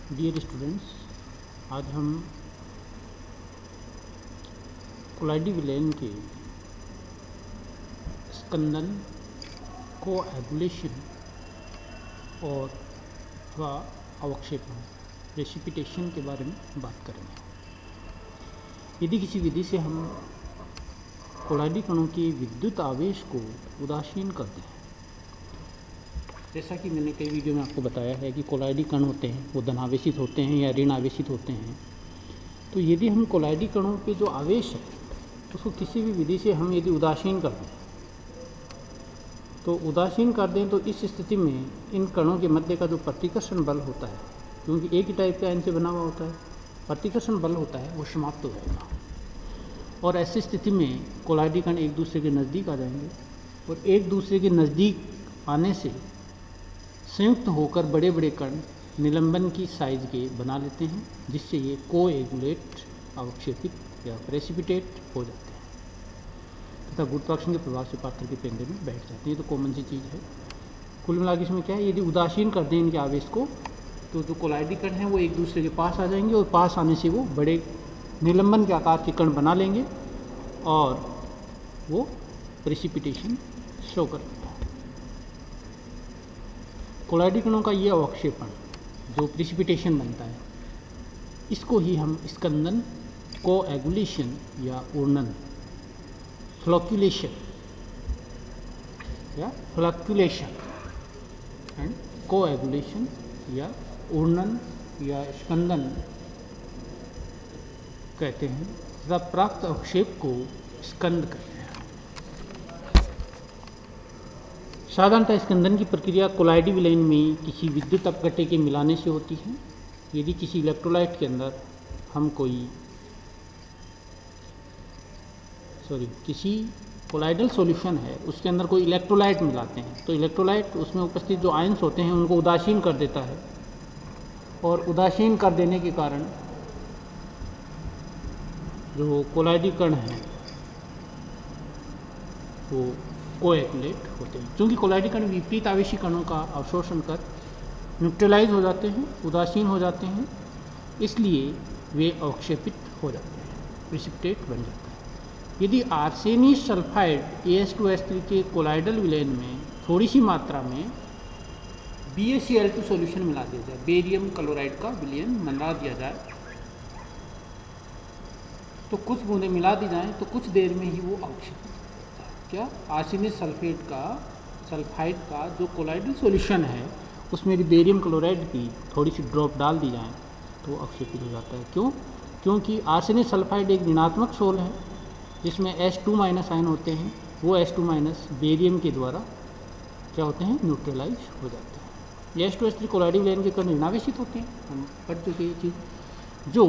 Dear students, आज हम कोलाइडी villain के स्कंदन, कोएगुलेशन और अवक्षेपण प्रेसिपिटेशन के बारे में बात करेंगे। यदि किसी विधि से हम कोलाइडी कणों के विद्युत आवेश को उदासीन कर दें, जैसा कि मैंने कई वीडियो में आपको बताया है कि कोलाइडी कण होते हैं वो धनावेशित होते हैं या ऋण आवेशित होते हैं। तो यदि हम कोलाइडी कणों पे जो आवेश है उसको किसी भी विधि से हम यदि उदासीन कर दें, तो इस स्थिति में इन कणों के मध्य का जो प्रतिकर्षण बल होता है, क्योंकि एक ही टाइप के आयन से बना हुआ होता है, प्रतिकर्षण बल होता है वो समाप्त हो जाएगा और ऐसी स्थिति में कोलाइडी कण एक दूसरे के नज़दीक आ जाएंगे और एक दूसरे के नज़दीक आने से संयुक्त होकर बड़े बड़े कण निलंबन की साइज के बना लेते हैं, जिससे ये कोएगुलेट, अवक्षेपित या प्रेसिपिटेट हो जाते हैं तथा गुरुत्वाकर्षण के प्रभाव से पात्र के पेंडे में बैठ जाते हैं। ये तो कॉमन सी चीज़ है। कुल मिला के इसमें क्या है, यदि उदासीन कर दें इनके आवेश को तो जो कोलाइडी कण हैं वो एक दूसरे के पास आ जाएंगे और पास आने से वो बड़े निलंबन के आकार के कण बना लेंगे और वो प्रेसिपिटेशन शो कर देता है। कोलाइडी कणों का ये अवक्षेपण जो प्रेसिपिटेशन बनता है, इसको ही हम स्कंदन, कोएगुलेशन या ऊर्णन, फ्लक्चुएशन एंड कोएगुलेशन या ऊर्णन या स्कंदन कहते हैं तथा प्राप्त अवक्षेप को स्कंद कहते हैं। साधारणतः स्कंदन की प्रक्रिया कोलाइडी विलेन में किसी विद्युत अपघट्य के मिलाने से होती है। यदि किसी इलेक्ट्रोलाइट के अंदर हम किसी कोलाइडल सॉल्यूशन है उसके अंदर कोई इलेक्ट्रोलाइट मिलाते हैं, तो इलेक्ट्रोलाइट उसमें उपस्थित जो आयन्स होते हैं उनको उदासीन कर देता है और उदासीन कर देने के कारण जो कोलाइडी कण हैं वो कोएगुलेट होते हैं। क्योंकि कोलाइडी कण विपरीत आवेशी कणों का अवशोषण कर न्यूट्रलाइज हो जाते हैं, उदासीन हो जाते हैं, इसलिए वे अवक्षेपित हो जाते हैं, प्रेसिपिटेट बन जाते हैं। यदि आर्सेनिक सल्फाइड AS2S3 के कोलाइडल विलेन में थोड़ी सी मात्रा में BaCl2 सॉल्यूशन मिला दिया जाए, बेरियम क्लोराइड का विलयन मिला दिया जाए, तो कुछ बूंदें मिला दी जाएं तो कुछ देर में ही वो अवक्षेपित होता है। क्या आर्सेनिक सल्फाइड का जो कोलाइडल सॉल्यूशन है उसमें यदि बेरियम क्लोराइड की थोड़ी सी ड्रॉप डाल दी जाए तो अवक्षेपित हो जाता है। क्यों? क्योंकि आर्सेनिक सल्फाइड एक ऋणात्मक सोल है जिसमें H2- आयन होते हैं। वो H2- बेरियम के द्वारा क्या होते हैं, न्यूट्रलाइज हो जाते हैं। ये H2S3 कोलाइडी विलेन के कण ऋणावेशित होते हैं, हम पढ़ चुके ये चीज़, जो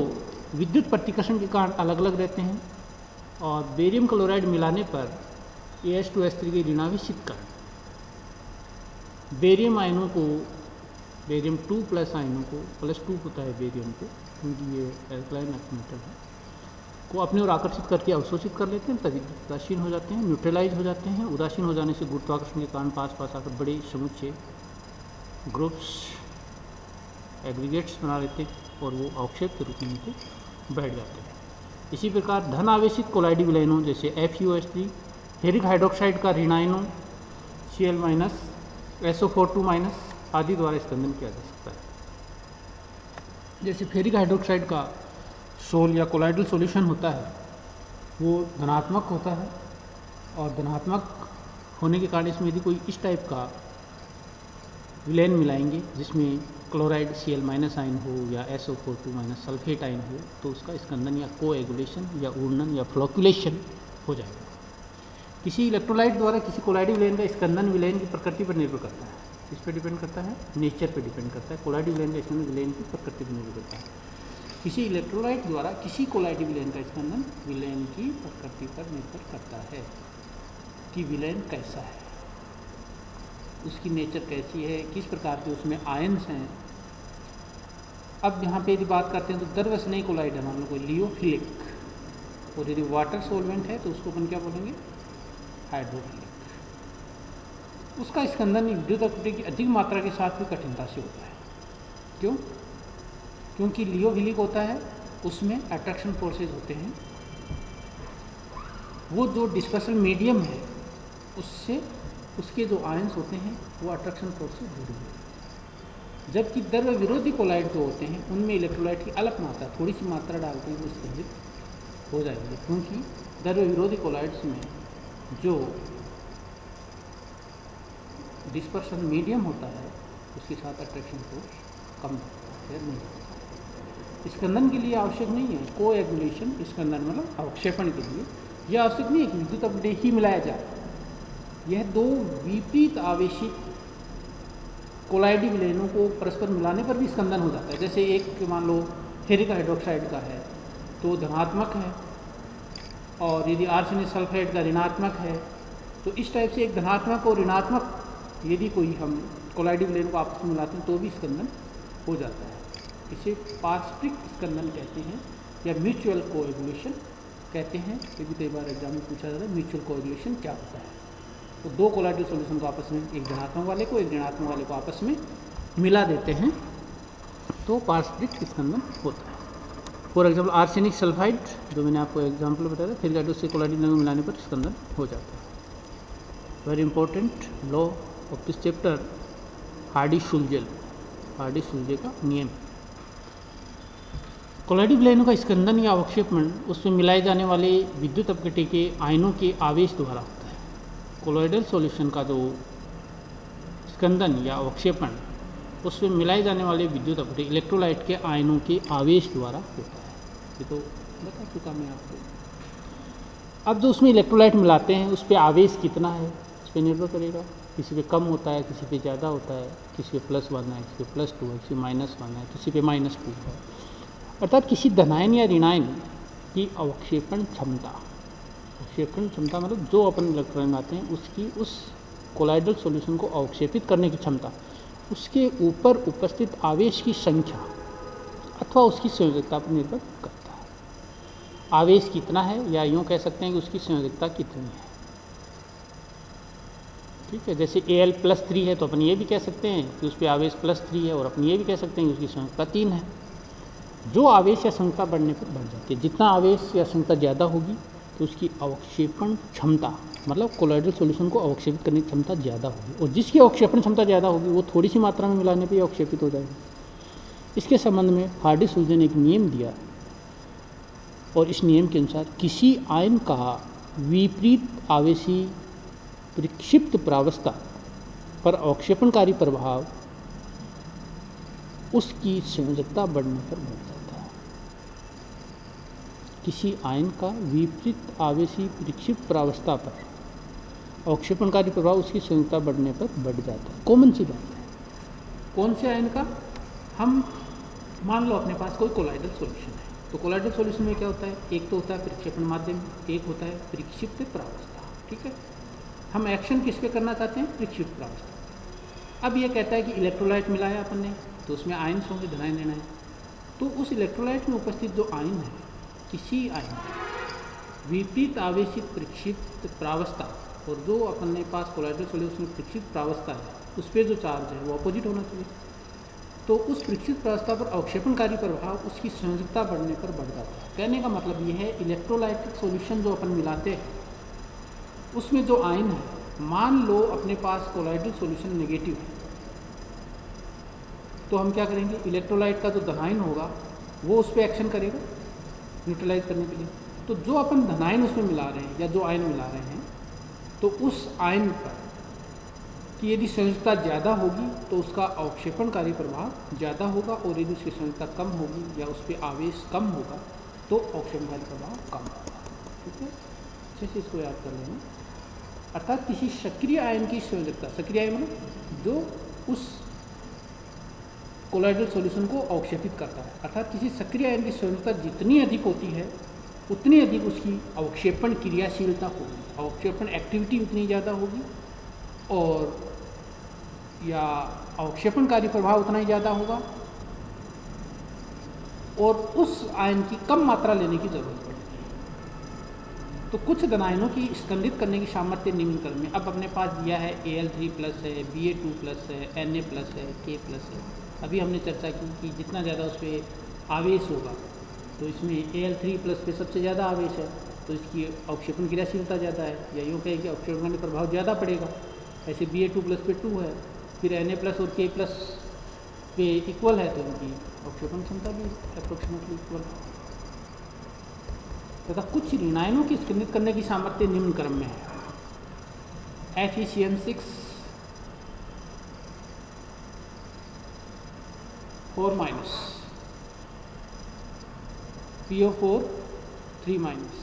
विद्युत प्रतिकर्षण के कारण अलग अलग रहते हैं और बेरियम क्लोराइड मिलाने पर H2S3 के ऋणावेशित कण बेरियम आयनों को, बेरियम 2+ आयनों को, +2 होता है बेरियम को क्योंकि ये एल्कलाइन मेटल है, को अपने ओर आकर्षित करके अवशोषित कर लेते हैं, तभी उदासीन हो जाते हैं, न्यूट्रलाइज हो जाते हैं। उदासीन हो जाने से गुरुत्वाकर्षण के कारण पास आकर बड़े समुच्चय ग्रुप्स, एग्रीगेट्स बना लेते हैं और वो अवक्षेप के रूप में नीचे बैठ जाते हैं। इसी प्रकार धन आवेशित कोलाइडी विलेनों जैसे FeOH3, फेरिक हाइड्रोक्साइड का ऋण आयनों Cl-, SO4 आदि द्वारा स्कंदन किया जा सकता है। जैसे फेरिक हाइड्रोक्साइड का सोल या कोलाइडल सॉल्यूशन होता है वो धनात्मक होता है और धनात्मक होने के कारण इसमें यदि कोई इस टाइप का विलेन मिलाएंगे जिसमें क्लोराइड Cl- आयन हो या SO4 सल्फेट आयन हो तो उसका स्कंदन या कोएगुलेशन या ऊर्णन या फ्लक्चुएशन हो जाएगा। किसी इलेक्ट्रोलाइट द्वारा किसी कोलाइडी विलेन का स्कंदन विलेन की प्रकृति पर निर्भर करता है। इस पर डिपेंड करता है, नेचर पर डिपेंड करता है। कोलाइडी विलेन का स्कंदन विलेन की प्रकृति पर निर्भर करता है। किसी इलेक्ट्रोलाइट द्वारा किसी कोलाइडी विलेन का स्कंदन विलेन की प्रकृति पर निर्भर करता है कि विलेन कैसा है, उसकी नेचर कैसी है, किस प्रकार के उसमें आयन्स हैं। अब यहाँ पे यदि बात करते हैं तो दरवसनयी कोलाइड है, मान लो कोई लियोफिलिक, और यदि वाटर सोलवेंट है तो उसको अपन क्या बोलेंगे, हाइड्रोफिलिक। उसका स्कंदन विद्युत अपघट्य की अधिक मात्रा के साथ भी कठिनता से होता है। क्यों? क्योंकि लियोफिलिक होता है उसमें अट्रैक्शन फोर्सेज होते हैं, वो जो डिस्पर्सल मीडियम है उससे उसके जो आयंस होते हैं वो अट्रैक्शन फोर्स से जुड़े हुए हैं। जबकि द्रव्य विरोधी कोलाइड जो होते हैं उनमें इलेक्ट्रोलाइट की अलग मात्रा, थोड़ी सी मात्रा डालते हैं वो स्थिरित हो जाएंगे, क्योंकि द्रव्य विरोधी कोलाइड्स में जो डिस्पर्शन मीडियम होता है उसके साथ अट्रैक्शन फोर्स कम होता है, नहीं होता। स्कंदन के लिए आवश्यक नहीं है कोएगुलेशन, स्कंदन मतलब अवक्षेपण के लिए यह आवश्यक नहीं है कि विद्युत अपडेट ही मिलाया जाए। यह दो विपरीत आवेशित कोलाइडी विलयनों को परस्पर मिलाने पर भी स्कंदन हो जाता है। जैसे एक मान लो फेरिक हाइड्रोक्साइड का है तो धनात्मक है, और यदि आर्सेनिक सल्फाइड का ऋणात्मक है, तो इस टाइप से एक धनात्मक और ऋणात्मक यदि कोई हम कोलाइडी विलयन को आपस में मिलाते हैं तो भी स्कंदन हो जाता है। इसे पारस्परिक स्कंदन कहते हैं या म्यूचुअल कोएगुलेशन कहते हैं। ये भी कई बार एग्जाम में पूछा जाता है म्यूचुअल कोएगुलेशन क्या होता है। तो दो कोलाइडल सॉल्यूशन को आपस में, एक धनात्मक वाले को एक ऋणात्मक वाले को आपस में मिला देते हैं तो पारस्परिक स्कंदन होता है। फॉर एग्जाम्पल आर्सेनिक सल्फाइड जो मैंने आपको एग्जाम्पल बताया था, फिर गाइडो से कोलाइडी विलयन को मिलाने पर स्कंदन हो जाता है। Very important law of this chapter, Hardy Schulze का नियम। कोलाइडी विलयनों का स्कंदन या अवक्षेपण उसमें मिलाए जाने वाले विद्युत अपघट्य के आयनों के आवेश द्वारा होता है। कोलॉइडल सॉल्यूशन का जो स्कंदन या अवक्षेपण उसमें मिलाए जाने वाले विद्युत अपघट्य इलेक्ट्रोलाइट के आयनों के आवेश द्वारा होता है। ये तो बता चुका मैं आपको। अब जो उसमें इलेक्ट्रोलाइट मिलाते हैं उस पर आवेश कितना है उस पर निर्भर करेगा। किसी पे कम होता है, किसी पे ज़्यादा होता है, किसी पे +1 है, किसी पे +2 है, किसी पे -1 है, किसी पे -2 है। अर्थात किसी धनायन या ऋणायन की अवक्षेपण क्षमता, अवक्षेपण क्षमता मतलब जो अपन इलेक्ट्रॉन आते हैं उसकी उस कोलाइडल सॉल्यूशन को अवक्षेपित करने की क्षमता, उसके ऊपर उपस्थित आवेश की संख्या अथवा उसकी संयोजकता पर निर्भर करता है। आवेश कितना है या यूँ कह सकते हैं कि उसकी संयोजकता कितनी है। ठीक है, जैसे Al+3 है तो अपन ये भी कह सकते हैं कि उस पर आवेश +3 है, और अपन ये भी कह सकते हैं कि उसकी संयोजकता 3 है। जो आवेश या संख्या बढ़ने पर बढ़ जाती है, जितना आवेश या संख्या ज़्यादा होगी तो उसकी अवक्षेपण क्षमता मतलब कोलॉइडल सॉल्यूशन को अवक्षेपित करने की क्षमता ज़्यादा होगी, और जिसकी अवक्षेपण क्षमता ज़्यादा होगी वो थोड़ी सी मात्रा में मिलाने पर ही अवक्षेपित हो जाएगी। इसके संबंध में हार्डी-शुल्ज़े ने एक नियम दिया, और इस नियम के अनुसार किसी आयन का विपरीत आवेशी प्रक्षिप्त प्रावस्था पर अवक्षेपणकारी प्रभाव उसकी संयोजकता बढ़ने पर बढ़ जाता है। किसी आयन का विपरीत आवेशी प्रक्षिप्त प्रावस्था पर अवक्षेपणकारी प्रभाव उसकी संयोजकता बढ़ने पर बढ़ जाता है। कॉमन सी बात है। कौन से आयन का? हम मान लो अपने पास कोई कोलाइडल सॉल्यूशन है, तो कोलाइडल सॉल्यूशन में क्या होता है, एक तो होता है प्रक्षेपण माध्यम, एक होता है प्रक्षिप्त प्रावस्था। ठीक है, हम एक्शन किस पे करना चाहते हैं? प्रक्षिप्त प्रावस्था। अब ये कहता है कि इलेक्ट्रोलाइट मिलाया अपन ने तो उसमें आयन्स होंगे, धनायन ऋणायन। तो उस इलेक्ट्रोलाइट में उपस्थित जो आयन है, किसी आयन विपरीत आवेशित प्रक्षिप्त प्रावस्था, और जो अपन ने पास कोलाइडल सॉल्यूशन में प्रक्षिप्त प्रावस्था है उस पर जो चार्ज है वो अपोजिट होना चाहिए। तो उस प्रक्षिप्त प्रावस्था पर अवक्षेपणकारी प्रभाव उसकी संयोजकता बढ़ने पर बढ़ जाता है। कहने का मतलब ये है इलेक्ट्रोलाइटिक सॉल्यूशन जो अपन मिलाते हैं उसमें जो आयन है, मान लो अपने पास कोलाइडल सॉल्यूशन नेगेटिव है, तो हम क्या करेंगे, इलेक्ट्रोलाइट का जो धनायन होगा वो उस पर एक्शन करेगा न्यूट्रलाइज करने के लिए। तो जो अपन धनायन उसमें मिला रहे हैं या जो आयन मिला रहे हैं, तो उस आयन पर कि यदि संयोजकता ज़्यादा होगी तो उसका अवक्षेपणकारी प्रभाव ज़्यादा होगा, और यदि उसकी संयोजकता कम होगी या उस पर आवेश कम होगा तो अवक्षेपणकारी प्रभाव कम होगा। ठीक है, अच्छे से इसको याद कर लेना। अर्थात किसी सक्रिय आयन की संयोजकता, सक्रिय आयन मतलब जो उस कोलॉइडल सॉल्यूशन को अवक्षेपित करता है, अर्थात किसी सक्रिय आयन की संयोजकता जितनी अधिक होती है उतनी अधिक उसकी अवक्षेपण क्रियाशीलता होगी, अवक्षेपण एक्टिविटी उतनी ज़्यादा होगी, और या अवक्षेपणकारी प्रभाव उतना ही ज़्यादा होगा, और उस आयन की कम मात्रा लेने की जरूरत पड़ेगी। तो कुछ धनायनों की स्कंदित करने की सामर्थ्य निम्न क्रम में अब अपने पास दिया है Al3+ है, Ba2+ है, Na+ है, K+ है, अभी हमने चर्चा की कि जितना ज़्यादा उस पर आवेश होगा तो इसमें Al3 प्लस पे सबसे ज़्यादा आवेश है तो इसकी अवक्षेपण क्रियाशीलता ज़्यादा है, या यूँ कहें कि अवक्षेपण का प्रभाव ज़्यादा पड़ेगा। ऐसे Ba2 प्लस पे 2 है, फिर Na प्लस और K प्लस पे इक्वल है तो इनकी अवक्षेपण क्षमता भी अप्रोक्सीमेटली इक्वल है। तथा कुछ ऋणायनों की स्कंदित करने की सामर्थ्य निम्न क्रम में है। FeCN6 4 माइनस, PO4 3 माइनस,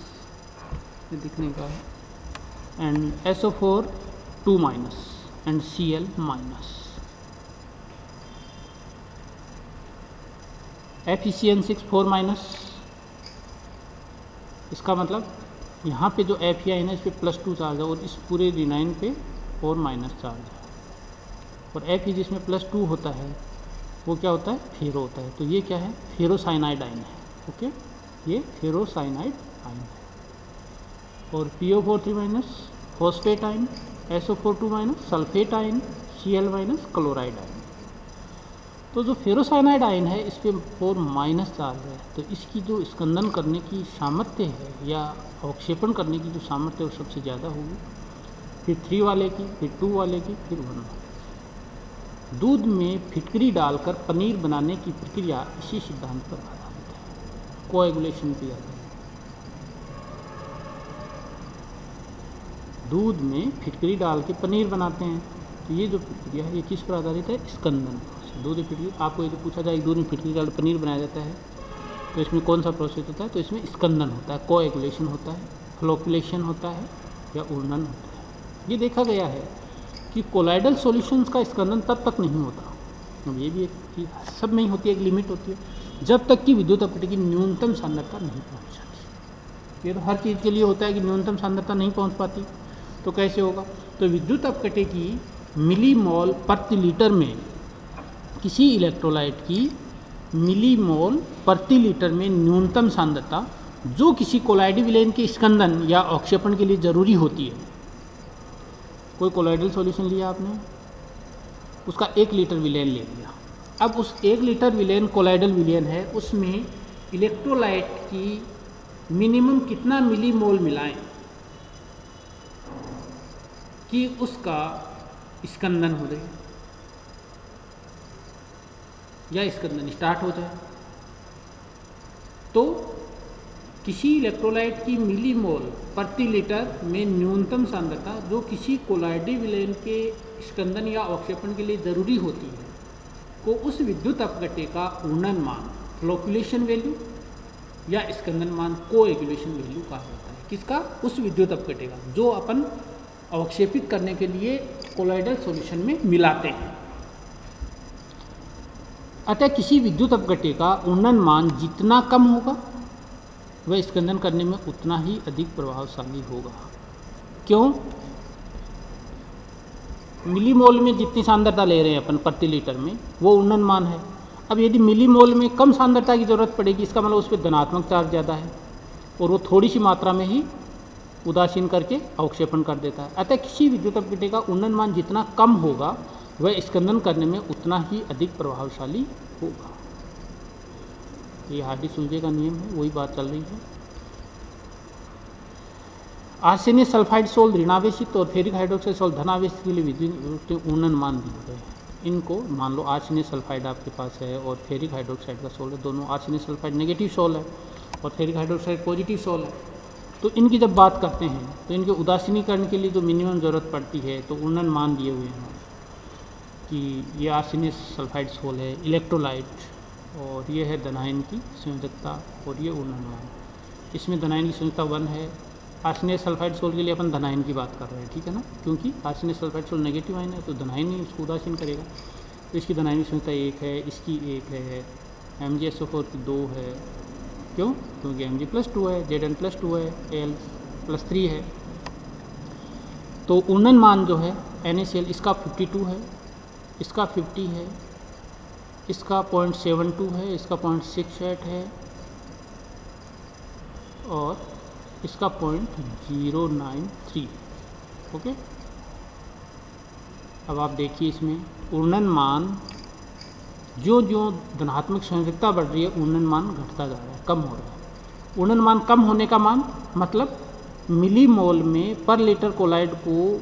ये दिखने का है, and SO4 2 minus and Cl minus. FeCN6 4 minus, इसका मतलब यहाँ पे जो Fe है ना इस पर +2 चार्ज है और इस पूरे ऋणायन पे 4 माइनस चार्ज है, और Fe जिसमें +2 होता है वो क्या होता है, फेरो होता है। तो ये क्या है, फेरोसाइनाइड आयन है। ओके, ये फेरोसाइनाइड आयन है। और PO4 3 minus phosphate ion, SO4 2 minus sulphate ion, Cl minus chloride ion. तो जो फेरोसाइनाइड आयन है इस पर 4 माइनस चार्ज है, तो इसकी जो स्कंदन करने की सामर्थ्य है या अवक्षेपण करने की जो सामर्थ्य है वो सबसे ज़्यादा होगी, फिर 3 वाले की, फिर 2 वाले की, फिर 1 वाले की। दूध में फिटकरी डालकर पनीर बनाने की प्रक्रिया इसी सिद्धांत पर आधारित है, कोएगुलेशन की जाती है। दूध में फिटकरी डाल के पनीर बनाते हैं, तो ये जो प्रक्रिया है ये किस पर आधारित है, स्कंदन। दूध में फिटकरी, आपको यदि पूछा जाए दूध में फिटकरी डाल पनीर बनाया जाता है तो इसमें कौन सा प्रोसेस होता है, तो इसमें स्कंदन होता है, कोएगुलेशन होता है, फ्लोकुलेशन होता है या उर्णन होता है। ये देखा गया है कि कोलाइडल सॉल्यूशंस का स्कंदन तब तक नहीं होता, अब ये भी एक चीज़ सब में ही होती है, एक लिमिट होती है, जब तक कि विद्युत अपघटन की न्यूनतम सांद्रता नहीं पहुंच जाती। ये तो हर चीज़ के लिए होता है कि न्यूनतम सांद्रता नहीं पहुंच पाती, तो कैसे होगा, तो विद्युत अपघटन की मिलीमोल प्रति लीटर में, किसी इलेक्ट्रोलाइट की मिलीमोल प्रति लीटर में न्यूनतम सांद्रता जो किसी कोलाइडी विलयन के स्कंदन या अवक्षेपण के लिए ज़रूरी होती है। कोई कोलाइडल सॉल्यूशन लिया आपने, उसका 1 लीटर विलयन ले लिया, अब उस 1 लीटर विलयन कोलाइडल विलयन है, उसमें इलेक्ट्रोलाइट की मिनिमम कितना मिलीमोल मिलाएं कि उसका स्कंदन हो जाए या स्कंदन स्टार्ट हो जाए। तो किसी इलेक्ट्रोलाइट की मिलीमोल प्रति लीटर में न्यूनतम सांद्रता जो किसी कोलाइडी विलयन के स्कंदन या अवक्षेपण के लिए ज़रूरी होती है को उस विद्युत अपघटन का उर्णन मान, फ्लोकुलेशन वैल्यू या स्कंदन मान, कोएगुलेशन वैल्यू कहा जाता है। किसका, उस विद्युत अपघटन का जो अपन अवक्षेपित करने के लिए कोलाइडल सॉल्यूशन में मिलाते हैं। अतः किसी विद्युत अपघटन का उर्णन मान जितना कम होगा वह स्कंदन करने में उतना ही अधिक प्रभावशाली होगा। क्यों, मिलीमोल में जितनी सांद्रता ले रहे हैं अपन प्रति लीटर में वो उर्णन मान है। अब यदि मिलीमोल में कम सांद्रता की ज़रूरत पड़ेगी, इसका मतलब उस पर धनात्मक चार्ज ज़्यादा है और वो थोड़ी सी मात्रा में ही उदासीन करके अवक्षेपण कर देता है। अतः किसी विद्युत अपघटन का उर्णन मान जितना कम होगा वह स्कंदन करने में उतना ही अधिक प्रभावशाली होगा। ये हार्डी-सुलजे का नियम है, वही बात चल रही है। आर्सेनिक सल्फाइड सोल ऋणावेशित और फेरिक हाइड्रोक्साइड सोल धनावेशित के लिए विद्युत उर्णन मान दिए गए हैं। इनको मान लो आर्सेनिक सल्फाइड आपके पास है और फेरिक हाइड्रोक्साइड का सोल है, दोनों आर्सेनिक सल्फाइड नेगेटिव सोल है और फेरिक हाइड्रोक्साइड पॉजिटिव सोल है। तो इनकी जब बात करते हैं तो इनके उदासीनीकरण के लिए जो मिनिमम ज़रूरत पड़ती है तो उर्णन मान दिए हुए हैं कि ये आर्सेनिक सल्फाइड सोल है इलेक्ट्रोलाइट और ये है धनायन की संयोजकता और ये उर्णन मान। इसमें धनायन की संयोजकता 1 है। आर्सेनिक सल्फाइड सोल के लिए अपन धनायन की बात कर रहे हैं, ठीक है ना, क्योंकि arsenic sulphide sol negative ion है तो धनायन ही उसको उदासीन करेगा। तो इसकी धनायन की संयोजकता 1 है, इसकी 1 है, MgSO4 की 2 है। क्यों, क्योंकि Mg+2 है, Zn+2 है, Al+3 है। तो उर्णन मान जो है NaCl इसका 52 है, इसका 50 है, इसका 0.72 है, इसका 0.68 है और इसका 0.093। ओके, अब आप देखिए इसमें उर्णन मान जो जो धनात्मक संयोजकता बढ़ रही है उन्नयन मान घटता जा रहा है, कम हो रहा है। उन्नयन मान कम होने का मान मतलब मिली मोल में पर लीटर कोलाइड को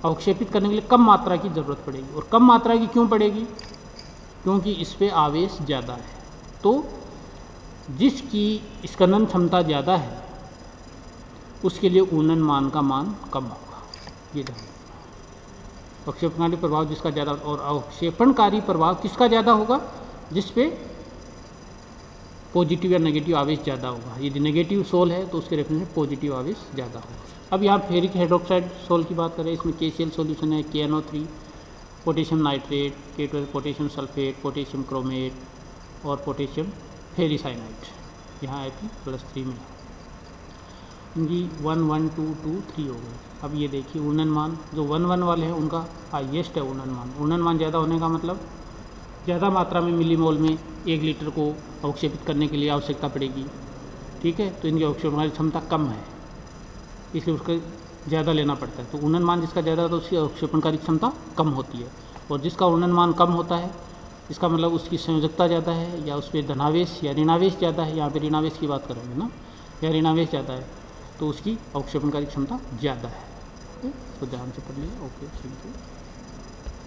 अवक्षेपित करने के लिए कम मात्रा की ज़रूरत पड़ेगी। और कम मात्रा की क्यों पड़ेगी? क्योंकि इस पे आवेश ज़्यादा है। तो जिसकी स्कंदन क्षमता ज़्यादा है उसके लिए उन्नयन मान का मान कम होगा। ये ध्यान रखना। अवक्षेपणकारी प्रभाव जिसका ज़्यादा, और अवक्षेपणकारी प्रभाव किसका ज़्यादा होगा? जिस पे पॉजिटिव या नेगेटिव आवेश ज़्यादा होगा। यदि नेगेटिव सोल है तो उसके रेफरेंस में पॉजिटिव आवेश ज़्यादा होगा। अब यहाँ फेरिक हाइड्रोक्साइड सोल की बात करें, इसमें KCl सॉल्यूशन है, KNO3, potassium nitrate, K12 potassium sulphate, potassium chromate और पोटेशियम फेरिसाइनाइड। यहाँ Fe+3 में इनकी 1, 1, 2, 2, 3 हो गई। अब ये देखिए उन्नयन मान जो 1, 1 वाले हैं उनका हाईएस्ट है उन्नयन मान। उन्नयन मान ज़्यादा होने का मतलब ज़्यादा मात्रा में मिलीमोल में 1 लीटर को अवक्षेपित करने के लिए आवश्यकता पड़ेगी। ठीक है, तो इनकी अवक्षेपणकारी क्षमता कम है, इसलिए उसका ज़्यादा लेना पड़ता है। तो उन्नयन मान जिसका ज़्यादा तो उसकी अवक्षेपणकारी क्षमता कम होती है। और जिसका उन्नयन मान कम होता है इसका मतलब उसकी संयोजकता ज़्यादा है या उस पर धनावेश या ऋणावेश ज़्यादा है। यहाँ पे ऋणावेश की बात करेंगे ना, या ऋणावेश ज़्यादा है तो उसकी अवक्षेपणकारी क्षमता ज़्यादा है। तो ध्यान से पढ़ लिया। Okay, thank you.